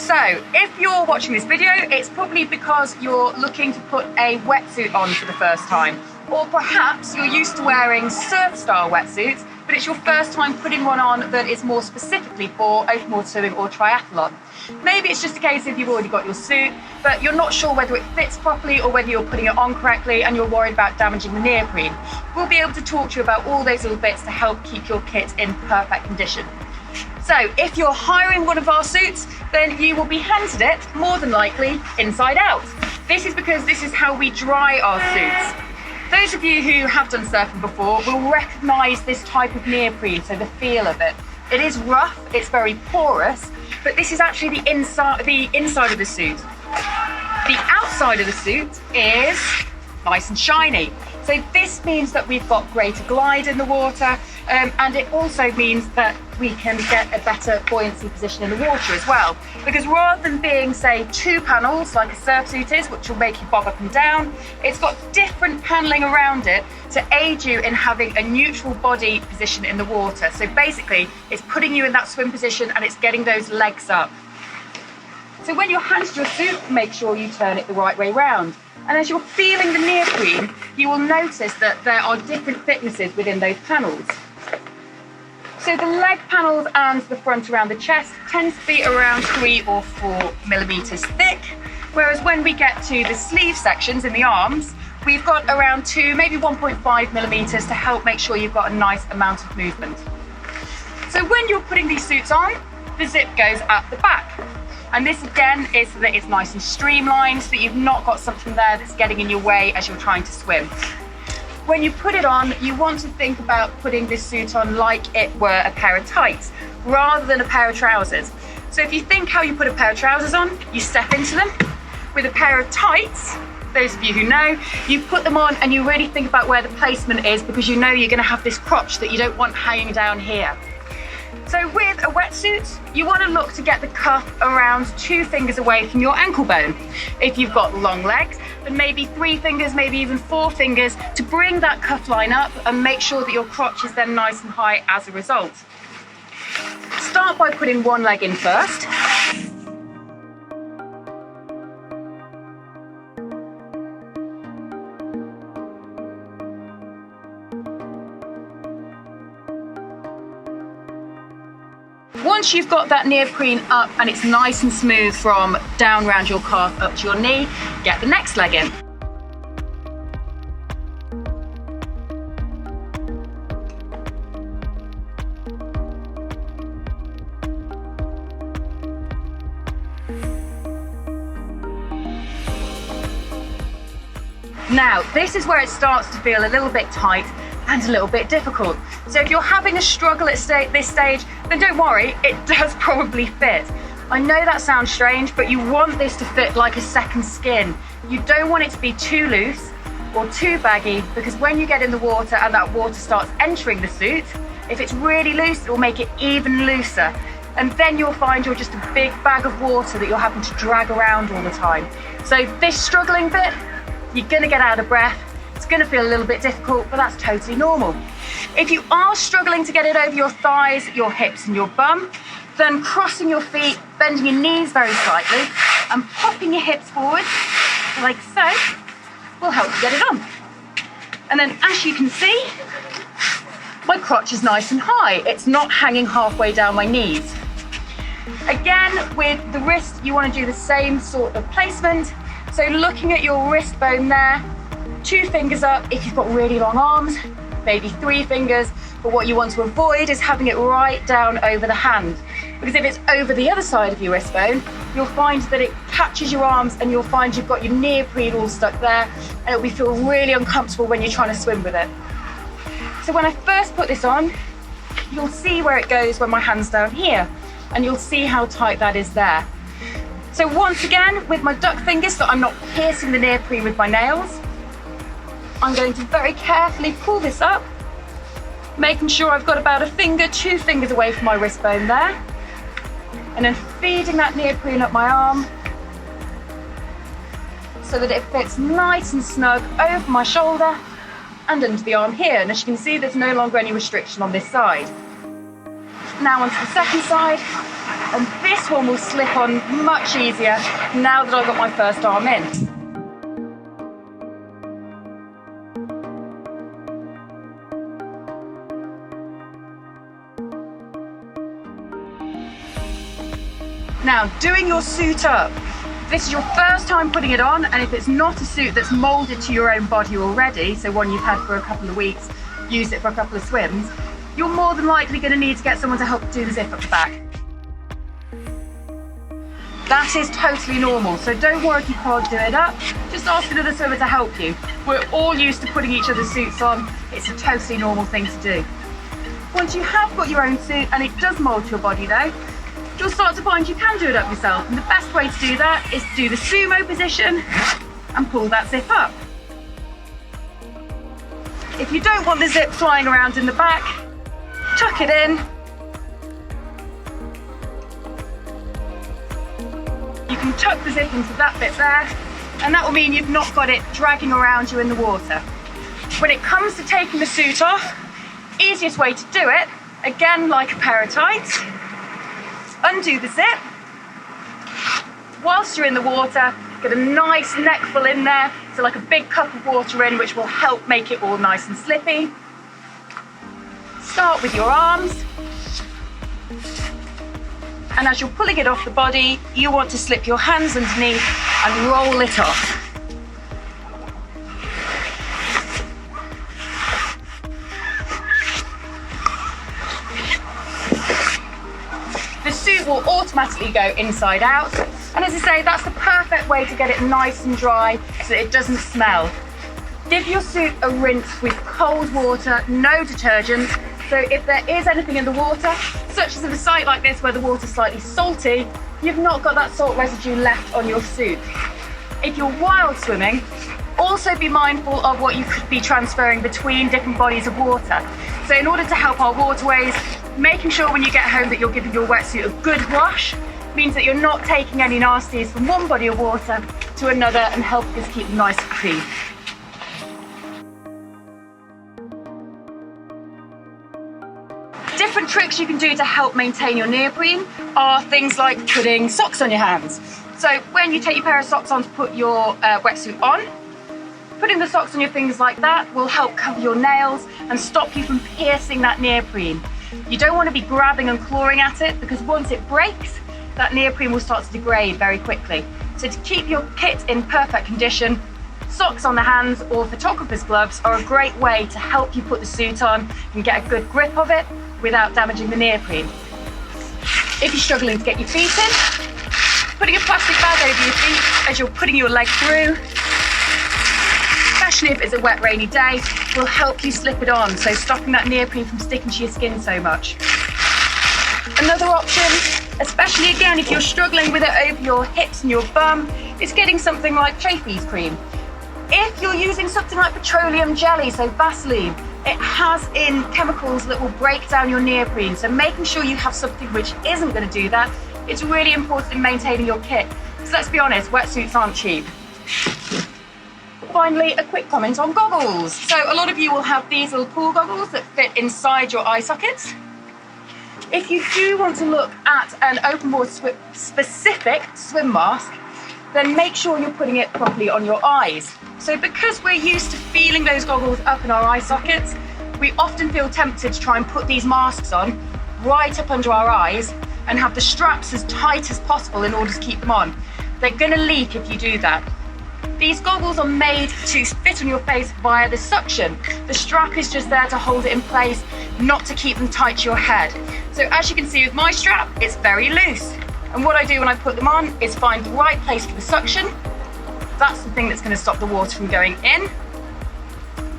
So, if you're watching this video, it's probably because you're looking to put a wetsuit on for the first time. Or perhaps you're used to wearing surf-style wetsuits, but it's your first time putting one on that is more specifically for open water swimming or triathlon. Maybe it's just a case of you've already got your suit, but you're not sure whether it fits properly or whether you're putting it on correctly and you're worried about damaging the neoprene. We'll be able to talk to you about all those little bits to help keep your kit in perfect condition. So if you're hiring one of our suits, then you will be handed it, more than likely, inside out. This is because this is how we dry our suits. Those of you who have done surfing before will recognise this type of neoprene, so the feel of it. It is rough, it's very porous, but this is actually the inside of the suit. The outside of the suit is nice and shiny. So this means that we've got greater glide in the water, and it also means that we can get a better buoyancy position in the water as well. Because rather than being, say, two panels like a surf suit is, which will make you bob up and down, it's got different paneling around it to aid you in having a neutral body position in the water. So basically, it's putting you in that swim position and it's getting those legs up. So when you're handed your suit, make sure you turn it the right way round. And as you're feeling the neoprene, you will notice that there are different thicknesses within those panels. So the leg panels and the front around the chest tends to be around 3 or 4 millimeters thick, whereas when we get to the sleeve sections in the arms, we've got around 2, maybe 1.5 millimeters to help make sure you've got a nice amount of movement. So when you're putting these suits on, the zip goes at the back. And this again is so that it's nice and streamlined, so that you've not got something there that's getting in your way as you're trying to swim. When you put it on, you want to think about putting this suit on like it were a pair of tights, rather than a pair of trousers. So if you think how you put a pair of trousers on, you step into them. With a pair of tights, those of you who know, you put them on and you really think about where the placement is, because you know you're going to have this crotch that you don't want hanging down here. So with a wetsuit, you want to look to get the cuff around 2 fingers away from your ankle bone. If you've got long legs, then maybe 3 fingers, maybe even 4 fingers to bring that cuff line up and make sure that your crotch is then nice and high as a result. Start by putting one leg in first. Once you've got that neoprene up and it's nice and smooth from down around your calf up to your knee, get the next leg in. Now, this is where it starts to feel a little bit tight and a little bit difficult. So if you're having a struggle at this stage, then don't worry, it does probably fit. I know that sounds strange, but you want this to fit like a second skin. You don't want it to be too loose or too baggy, because when you get in the water and that water starts entering the suit, if it's really loose, it will make it even looser. And then you'll find you're just a big bag of water that you're having to drag around all the time. So this struggling bit, you're gonna get out of breath. It's going to feel a little bit difficult, but that's totally normal. If you are struggling to get it over your thighs, your hips and your bum, then crossing your feet, bending your knees very slightly and popping your hips forward like so will help you get it on. And then as you can see, my crotch is nice and high. It's not hanging halfway down my knees. Again, with the wrist, you want to do the same sort of placement. So looking at your wrist bone there, 2 fingers up if you've got really long arms, maybe 3 fingers, but what you want to avoid is having it right down over the hand. Because if it's over the other side of your wrist bone, you'll find that it catches your arms and you'll find you've got your neoprene all stuck there, and it'll feel really uncomfortable when you're trying to swim with it. So when I first put this on, you'll see where it goes when my hand's down here, and you'll see how tight that is there. So once again, with my duck fingers, so I'm not piercing the neoprene with my nails, I'm going to very carefully pull this up, making sure I've got about 1 finger, 2 fingers away from my wrist bone there, and then feeding that neoprene up my arm so that it fits nice and snug over my shoulder and under the arm here. And as you can see, there's no longer any restriction on this side. Now onto the second side. And this one will slip on much easier now that I've got my first arm in. Now, doing your suit up. This is your first time putting it on, and if it's not a suit that's molded to your own body already, so one you've had for a couple of weeks, used it for a couple of swims, you're more than likely going to need to get someone to help do the zip up the back. That is totally normal, so don't worry if you can't do it up. Just ask another swimmer to help you. We're all used to putting each other's suits on. It's a totally normal thing to do. Once you have got your own suit, and it does mold to your body though, you'll start to find you can do it up yourself, and the best way to do that is to do the sumo position and pull that zip up. If you don't want the zip flying around in the back, tuck it in. You can tuck the zip into that bit there, and that will mean you've not got it dragging around you in the water. When it comes to taking the suit off, easiest way to do it, again like a pair of tights, undo the zip. Whilst you're in the water, get a nice neck full in there, so like a big cup of water in, which will help make it all nice and slippy. Start with your arms. And as you're pulling it off the body, you want to slip your hands underneath and roll it off. The suit will automatically go inside out, and as I say, that's the perfect way to get it nice and dry so that it doesn't smell. Give your suit a rinse with cold water, no detergent, so if there is anything in the water, such as at a site like this where the water's slightly salty, you've not got that salt residue left on your suit. If you're wild swimming, also be mindful of what you could be transferring between different bodies of water. So in order to help our waterways, making sure when you get home that you're giving your wetsuit a good wash means that you're not taking any nasties from one body of water to another, and helping us keep them nice and clean. Different tricks you can do to help maintain your neoprene are things like putting socks on your hands. So when you take your pair of socks on to put your wetsuit on, putting the socks on your fingers like that will help cover your nails and stop you from piercing that neoprene. You don't want to be grabbing and clawing at it, because once it breaks, that neoprene will start to degrade very quickly. So to keep your kit in perfect condition, socks on the hands or photographer's gloves are a great way to help you put the suit on and get a good grip of it without damaging the neoprene. If you're struggling to get your feet in, putting a plastic bag over your feet as you're putting your leg through, especially if it's a wet, rainy day, will help you slip it on, so stopping that neoprene from sticking to your skin so much. Another option, especially again if you're struggling with it over your hips and your bum, is getting something like Chafee's cream. If you're using something like petroleum jelly, so Vaseline, it has in chemicals that will break down your neoprene, so making sure you have something which isn't going to do that, it's really important in maintaining your kit. So let's be honest, wetsuits aren't cheap. Finally, a quick comment on goggles. So a lot of you will have these little pool goggles that fit inside your eye sockets. If you do want to look at an open water specific swim mask, then make sure you're putting it properly on your eyes. So because we're used to feeling those goggles up in our eye sockets, we often feel tempted to try and put these masks on right up under our eyes and have the straps as tight as possible in order to keep them on. They're going to leak if you do that. These goggles are made to fit on your face via the suction. The strap is just there to hold it in place, not to keep them tight to your head. So as you can see with my strap, it's very loose. And what I do when I put them on is find the right place for the suction. That's the thing that's going to stop the water from going in.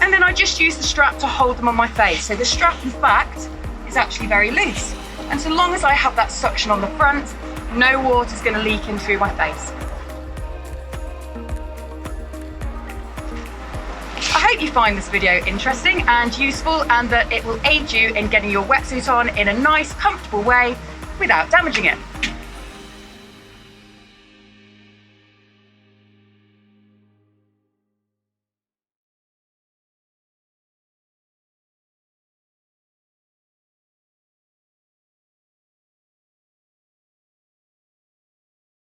And then I just use the strap to hold them on my face. So the strap, in fact, is actually very loose. And so long as I have that suction on the front, no water's going to leak in through my face. I hope you find this video interesting and useful, and that it will aid you in getting your wetsuit on in a nice, comfortable way without damaging it.